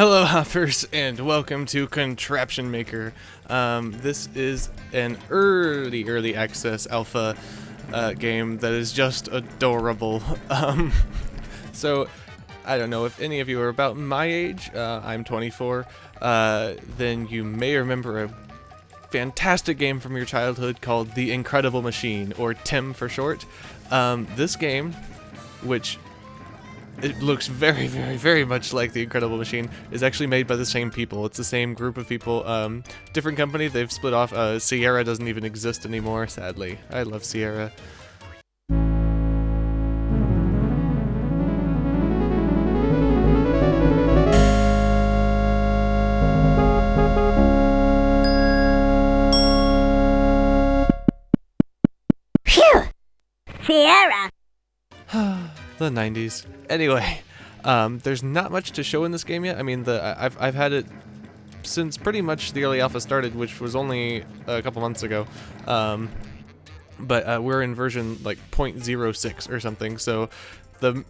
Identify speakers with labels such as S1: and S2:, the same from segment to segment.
S1: Hello hoppers and welcome to Contraption Maker. This is an early access alpha game that is just adorable. So I don't know if any of you are about my age. I'm 24. Then you may remember a fantastic game from your childhood called The Incredible Machine, or TIM for short. This game, which it looks very much like The Incredible Machine, is actually made by the same people. It's the same group of people, different company. They've split off. Sierra doesn't even exist anymore, sadly. I love Sierra.
S2: Phew! Sierra!
S1: The 90s. Anyway, there's not much to show in this game yet. I mean, I've had it since pretty much the early alpha started, which was only a couple months ago. But we're in version like 0.06 or something. So the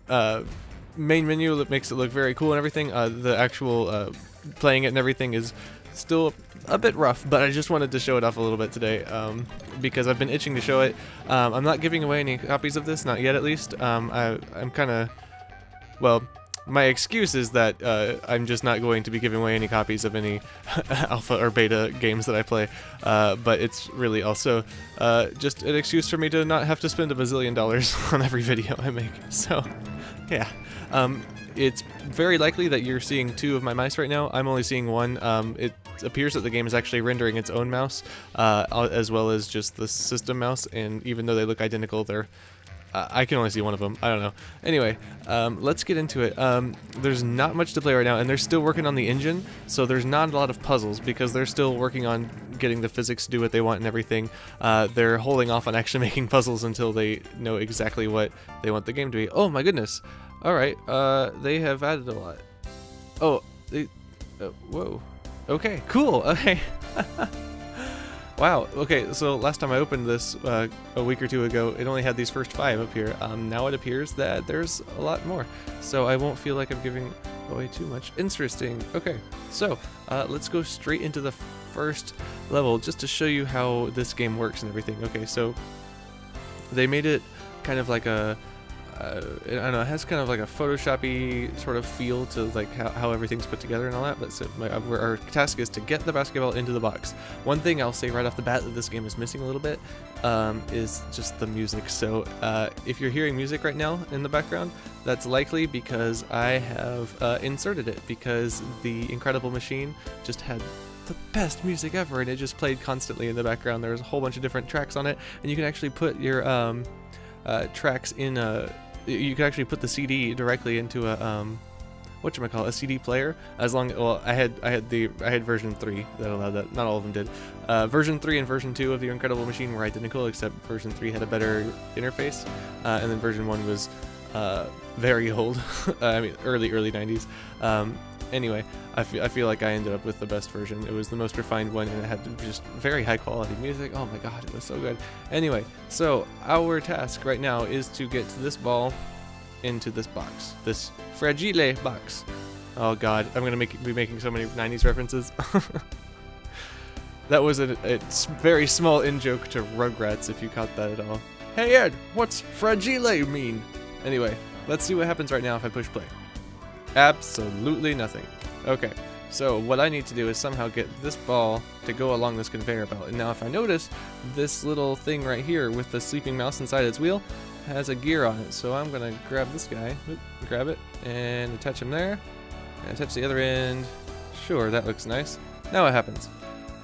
S1: main menu that makes it look very cool and everything, the actual playing it and everything is still a bit rough, but I just wanted to show it off a little bit today because I've been itching to show it. I'm not giving away any copies of this, not yet at least. I'm kind of, well, my excuse is that I'm just not going to be giving away any copies of any alpha or beta games that I play, but it's really also just an excuse for me to not have to spend $1 bazillion on every video I make. So, yeah. It's very likely that you're seeing two of my mice right now. I'm only seeing one. It appears that the game is actually rendering its own mouse, as well as just the system mouse, and even though they look identical, they're I can only see one of them. I don't know. Anyway, let's get into it. There's not much to play right now, and they're still working on the engine, so there's not a lot of puzzles because they're still working on getting the physics to do what they want and everything. They're holding off on actually making puzzles until they know exactly what they want the game to be. Oh my goodness. Alright, they have added a lot. Oh, they... whoa. Okay, cool, okay. Wow, okay, so last time I opened this a week or two ago, it only had these first 5 up here. Now it appears that there's a lot more, so I won't feel like I'm giving away too much. Interesting. Okay, so let's go straight into the first level just to show you how this game works and everything. Okay, so they made it kind of like a I don't know, it has kind of like a Photoshop-y sort of feel to like how everything's put together and all that, but so our task is to get the basketball into the box. One thing I'll say right off the bat that this game is missing a little bit is just the music. So if you're hearing music right now in the background, that's likely because I have inserted it, because the Incredible Machine just had the best music ever, and it just played constantly in the background. There's a whole bunch of different tracks on it, and you can actually put your tracks in you can actually put the CD directly into a whatchamacallit, a CD player, as long, well, I had version 3 that allowed that. Not all of them did. Version 3 and version 2 of the Incredible Machine were identical, except version 3 had a better interface, and then version 1 was very old. I mean, early 90s. Anyway, I feel like I ended up with the best version. It was the most refined one, and it had just very high quality music. Oh my god, it was so good. Anyway, so our task right now is to get this ball into this box, this fragile box. Oh god, I'm gonna be making so many 90s references. That was a very small in-joke to Rugrats, if you caught that at all. Hey Ed, what's fragile mean? Anyway, let's see what happens right now if I push play. Absolutely nothing. Okay, so what I need to do is somehow get this ball to go along this conveyor belt. And now if I notice, this little thing right here with the sleeping mouse inside its wheel has a gear on it. So I'm gonna grab this guy, grab it, and attach him there. And attach the other end. Sure, that looks nice. Now what happens?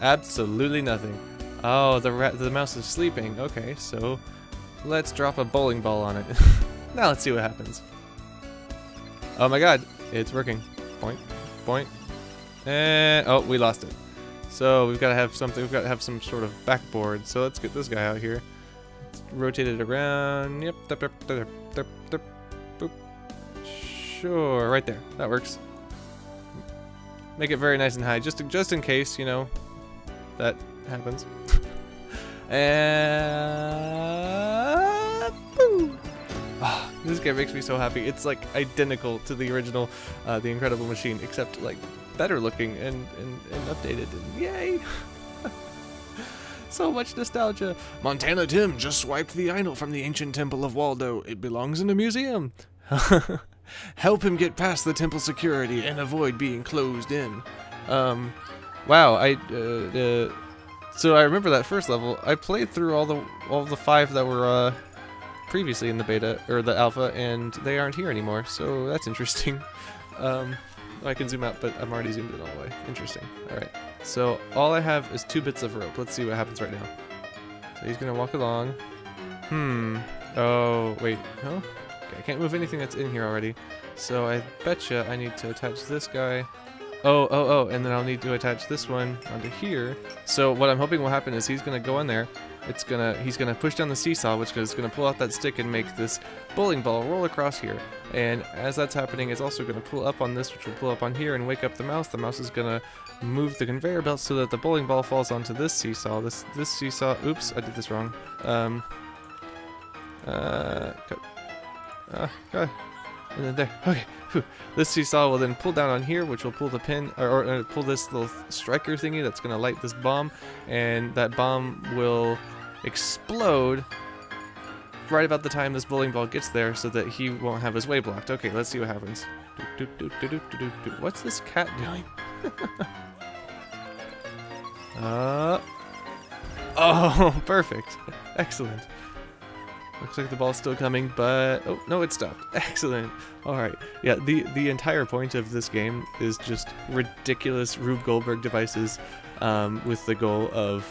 S1: Absolutely nothing. Oh, the mouse is sleeping. Okay, so let's drop a bowling ball on it. Now let's see what happens. Oh my god, it's working. Point, point, and oh, we lost it. So we've got to have something. We've got to have some sort of backboard. So let's get this guy out here. Let's rotate it around. Yep. Boop. Sure, right there. That works. Make it very nice and high, just in case, you know, that happens. And boom. Oh, This game makes me so happy. It's like identical to the original, The Incredible Machine, except like better looking and updated. And yay! So much nostalgia. Montana Tim just swiped the idol from the ancient temple of Waldo. It belongs in a museum. Help him get past the temple security and avoid being closed in. Wow. So I remember that first level. I played through all the 5 that were previously in the beta or the alpha, and they aren't here anymore. So that's interesting. I can zoom out, but I'm already zoomed in all the way. Interesting. All right. So all I have is 2 bits of rope. Let's see what happens right now. So he's gonna walk along. Oh wait. Oh. Okay, I can't move anything that's in here already. So I betcha I need to attach this guy. Oh, and then I'll need to attach this one onto here. So what I'm hoping will happen is he's gonna go in there. He's gonna push down the seesaw, which is gonna pull out that stick and make this bowling ball roll across here. And as that's happening, it's also gonna pull up on this, which will pull up on here and wake up the mouse. The mouse is gonna move the conveyor belt so that the bowling ball falls onto this seesaw. This seesaw. Oops, I did this wrong. Okay. And then there. Okay. Whew. This seesaw will then pull down on here, which will pull the pin, or pull this little striker thingy that's going to light this bomb, and that bomb will explode right about the time this bowling ball gets there so that he won't have his way blocked. Okay, let's see what happens. What's this cat doing? Oh, perfect. Excellent. Looks like the ball's still coming, but oh no, it stopped. Excellent. All right, yeah. The entire point of this game is just ridiculous Rube Goldberg devices, with the goal of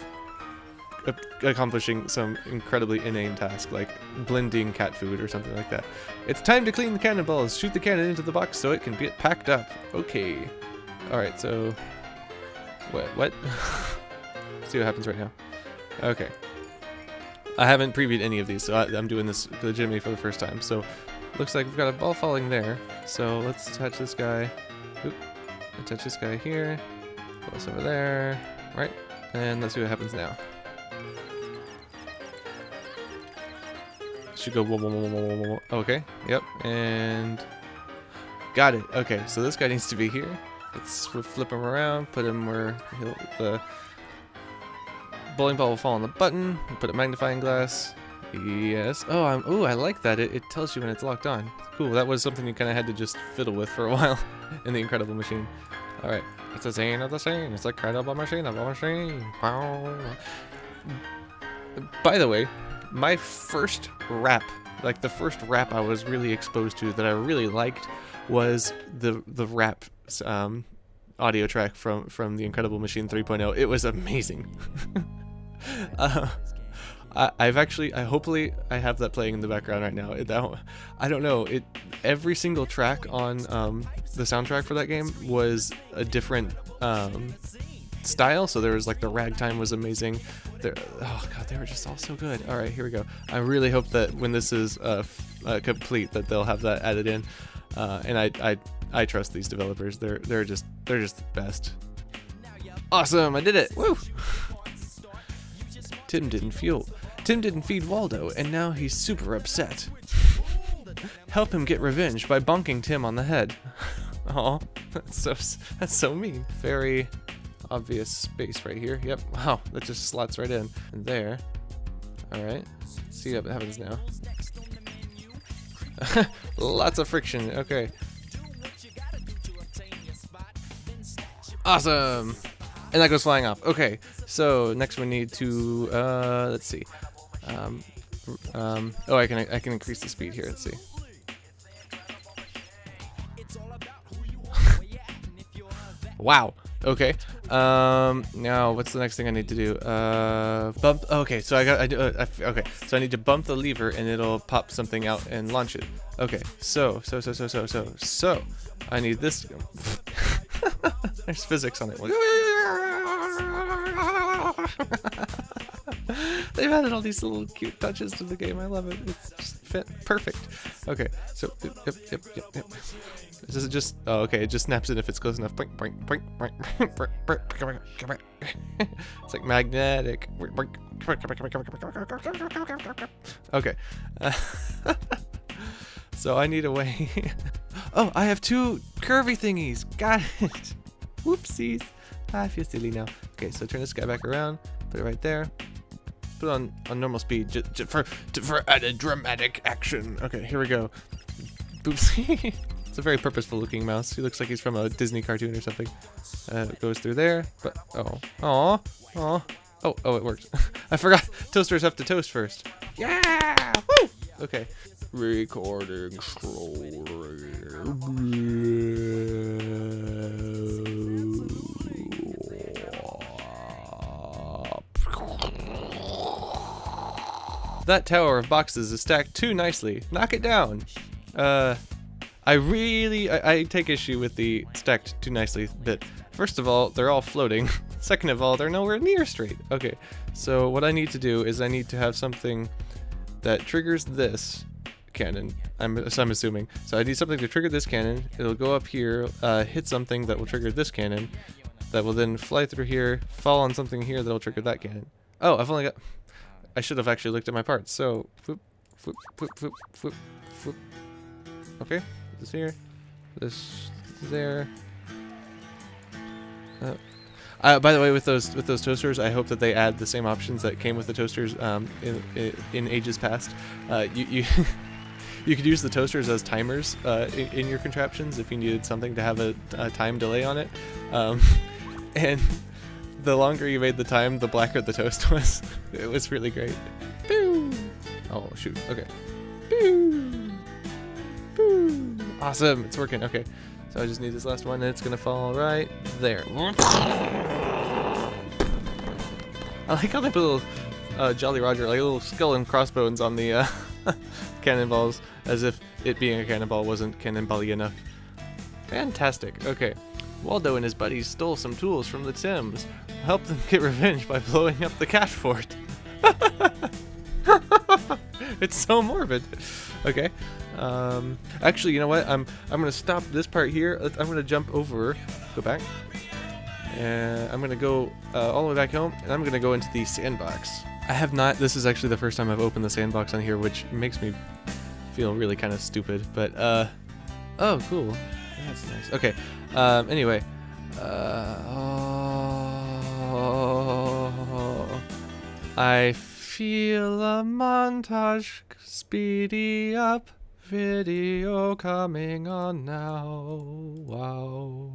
S1: accomplishing some incredibly inane task like blending cat food or something like that. It's time to clean the cannonballs. Shoot the cannon into the box so it can get packed up. Okay. All right. So what? See what happens right now. Okay. I haven't previewed any of these, so I'm doing this legitimately for the first time. So, looks like we've got a ball falling there. So let's attach this guy. Oop. Attach this guy here. Put this over there. Right. And let's see what happens now. Should go. Okay. Yep. And got it. Okay. So this guy needs to be here. Let's flip him around. Put him where the bowling ball will fall on the button. Put a magnifying glass. Yes. Oh, I like that. It tells you when it's locked on. Cool. That was something you kind of had to just fiddle with for a while in the Incredible Machine. All right. It's a scene of the scene. It's a Incredible Machine of a machine. By the way, my first rap, like the first rap I was really exposed to that I really liked, was the rap audio track from the Incredible Machine 3.0. It was amazing. Hopefully I have that playing in the background right now. I don't know. Every single track on the soundtrack for that game was a different style. So there was like the ragtime was amazing. Oh god, they were just all so good. All right, here we go. I really hope that when this is complete, that they'll have that added in. And I trust these developers. They're just the best. Awesome! I did it! Woo! Tim didn't feed Waldo, and now he's super upset. Help him get revenge by bonking Tim on the head. Oh, that's so mean. Very obvious space right here. Yep. Wow, that just slots right in. And there. All right. See what happens now. Lots of friction. Okay. Awesome. And that goes flying off. Okay. So next we need to let's see. Oh, I can increase the speed here. Let's see. Wow. Okay. Now what's the next thing I need to do? Bump. Okay. So okay. So I need to bump the lever and it'll pop something out and launch it. Okay. So I need this. There's physics on it. They've added all these little cute touches to the game. I love it. It's just perfect. Okay, so yep. This is just okay. It just snaps in if it's close enough. It's like magnetic. Okay. So I need a way. Oh, I have 2 curvy thingies. Got it. Whoopsies. I feel silly now. Okay, so turn this guy back around. Put it right there. Put it on normal speed for added dramatic action. Okay, here we go. Boopsie. It's a very purposeful looking mouse. He looks like he's from a Disney cartoon or something. It goes through there, but oh, it worked. I forgot toasters have to toast first. Yeah! Woo! Okay. Recording slowly. That tower of boxes is stacked too nicely. Knock it down. I take issue with the stacked too nicely bit. First of all, they're all floating. Second of all, they're nowhere near straight. Okay, so what I need to do is I need to have something that triggers this cannon. I'm assuming. So I need something to trigger this cannon. It'll go up here, hit something that will trigger this cannon. That will then fly through here, fall on something here that'll trigger that cannon. Oh, I've only got... I should have actually looked at my parts. So, whoop, whoop, whoop, whoop, whoop, whoop. Okay, this here, this there. By the way, with those toasters, I hope that they add the same options that came with the toasters in ages past. You you could use the toasters as timers in your contraptions if you needed something to have a time delay on it, and the longer you made the time, the blacker the toast was. It was really great. Boo! Oh shoot! Okay. Boo! Boo! Awesome! It's working. Okay. So I just need this last one, and it's gonna fall right there. I like how they put little Jolly Roger, like little skull and crossbones on the cannonballs, as if it being a cannonball wasn't cannonball-y enough. Fantastic. Okay. Waldo and his buddies stole some tools from the Tims. Help them get revenge by blowing up the cash fort. It's so morbid. Okay. Actually, you know what? I'm gonna stop this part here. I'm gonna jump over, go back, and I'm gonna go all the way back home, and I'm gonna go into the sandbox. I have not. This is actually the first time I've opened the sandbox on here, which makes me feel really kind of stupid. But oh, cool. That's nice. Okay. Anyway. I feel a montage speedy up. Video coming on now. Wow.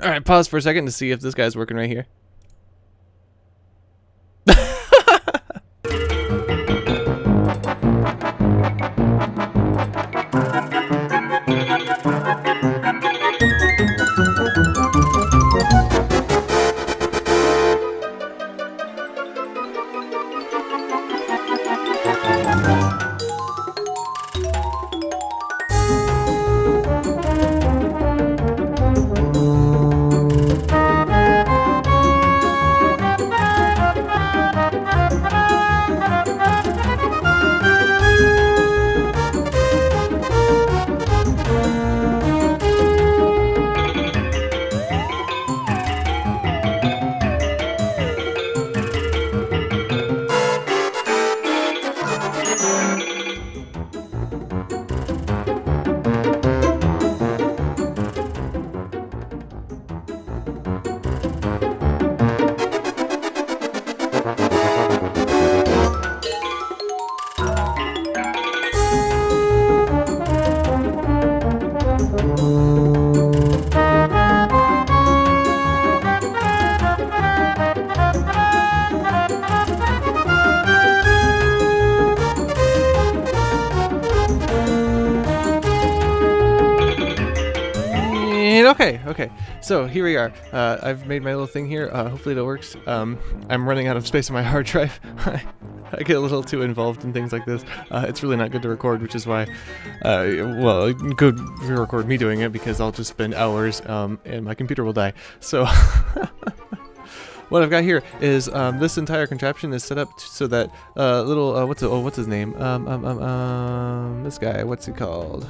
S1: Alright, pause for a second to see if this guy's working right here. Okay, so here we are. I've made my little thing here. Hopefully it works. I'm running out of space on my hard drive. I get a little too involved in things like this. It's really not good to record, which is why, well, good to record me doing it because I'll just spend hours and my computer will die. So what I've got here is this entire contraption is set up so that what's his name? This guy, what's he called?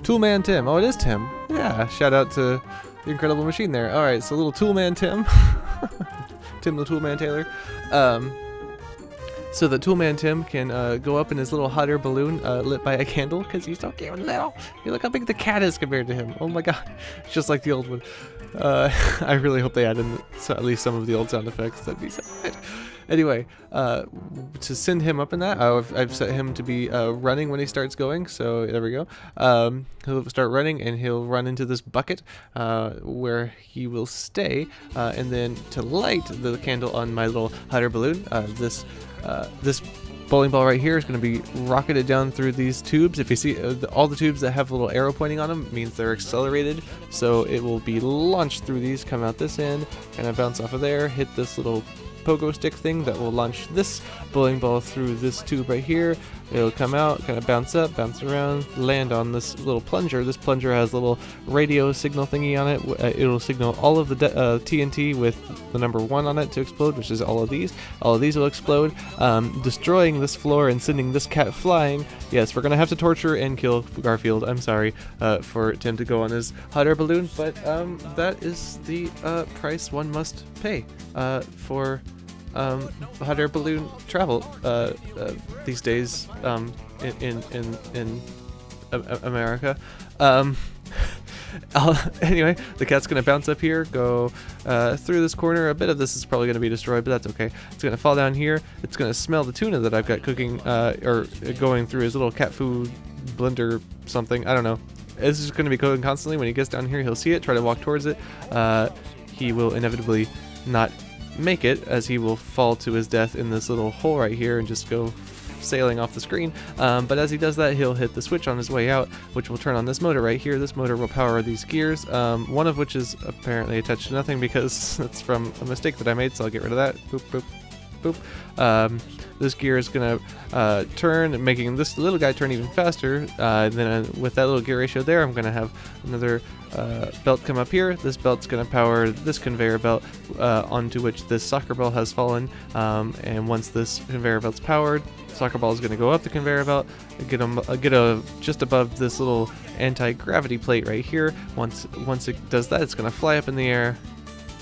S1: Toolman Tim. Oh, it is Tim. Yeah, shout out to the incredible machine there. All right, so little Toolman Tim. Tim the Toolman Taylor. So the Toolman Tim can go up in his little hot air balloon lit by a candle because he's so cute and little. You look how big the cat is compared to him. Oh my god. It's just like the old one. I really hope they add in at least some of the old sound effects. That'd be so good. Anyway, to send him up in that, I've set him to be running when he starts going. So there we go. He'll start running and he'll run into this bucket where he will stay. And then to light the candle on my little hot air balloon, this bowling ball right here is going to be rocketed down through these tubes. If you see all the tubes that have a little arrow pointing on them, means they're accelerated. So it will be launched through these, come out this end, kind of bounce off of there, hit this little pogo stick thing that will launch this bowling ball through this tube right here. It'll come out, kind of bounce up, bounce around, land on this little plunger. This plunger has a little radio signal thingy on it. It'll signal all of the TNT with the number 1 on it to explode, which is all of these. All of these will explode, destroying this floor and sending this cat flying. Yes, we're going to have to torture and kill Garfield. I'm sorry for Tim to go on his hot air balloon, but that is the price one must pay for hot air balloon travel these days in America. Anyway, the cat's gonna bounce up here, go through this corner. A bit of this is probably gonna be destroyed, but that's okay. It's gonna fall down here. It's gonna smell the tuna that I've got cooking or going through his little cat food blender something. I don't know. This is gonna be cooking constantly. When he gets down here, he'll see it, try to walk towards it. He will inevitably not make it, as he will fall to his death in this little hole right here and just go sailing off the screen. But as he does that, he'll hit the switch on his way out, which will turn on this motor right here. This motor will power these gears, one of which is apparently attached to nothing because it's from a mistake that I made, so I'll get rid of that. Boop, boop, boop. This gear is gonna turn, making this little guy turn even faster. Then with that little gear ratio there, I'm gonna have another belt come up here. This belt's gonna power this conveyor belt onto which this soccer ball has fallen. And once this conveyor belt's powered, soccer ball is gonna go up the conveyor belt, get just above this little anti-gravity plate right here. Once it does that, it's gonna fly up in the air,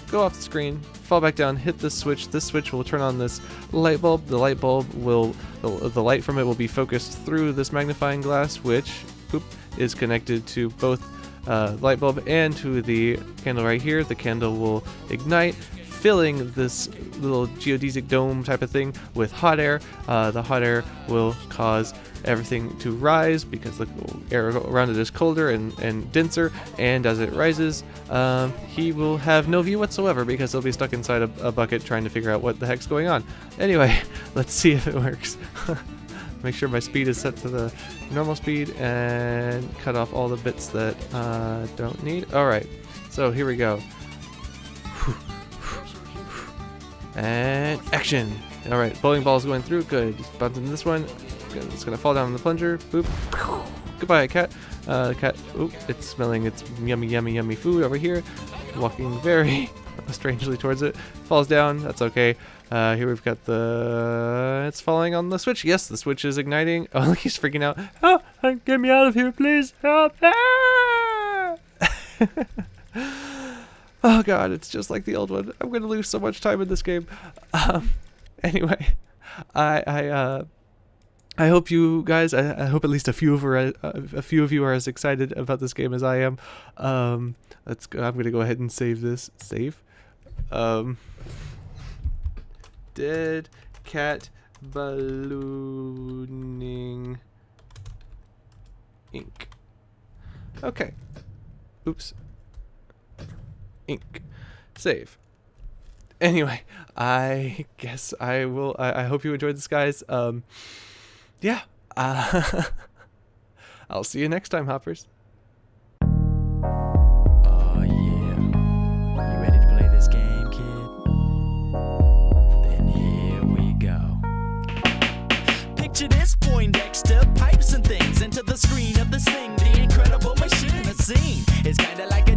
S1: go off the screen, fall back down, hit this switch. This switch will turn on this light bulb. The light bulb will, the light from it will be focused through this magnifying glass, which is connected to both light bulb and to the candle right here. The candle will ignite, filling this little geodesic dome type of thing with hot air. The hot air will cause everything to rise because the air around it is colder and denser, and as it rises, he will have no view whatsoever because he'll be stuck inside a bucket trying to figure out what the heck's going on. Anyway, let's see if it works. Make sure my speed is set to the normal speed and cut off all the bits that don't need. Alright, so here we go. And action! Alright, bowling ball's going through. Good. Just bumped into this one. Good. It's gonna fall down on the plunger. Boop. Goodbye, cat. The cat, oop, it's smelling its yummy, yummy, yummy food over here. Walking very strangely towards it. Falls down. That's okay. Here we've got it's falling on the switch. Yes, the switch is igniting. Oh, he's freaking out. Oh, get me out of here, please. Help. Ah! Oh god, it's just like the old one. I'm gonna lose so much time in this game. Anyway, I hope you guys, I hope at least a few of you are as excited about this game as I am. Let's go. I'm gonna go ahead and save this. Save. Dead cat ballooning ink. Okay. Oops. Ink. Save. Anyway, I guess I will. I hope you enjoyed this, guys. Yeah. I'll see you next time, hoppers.
S3: Oh, yeah. Picture this, Poindexter, pipes and things into the screen of this thing, the incredible machine. The scene is kinda like a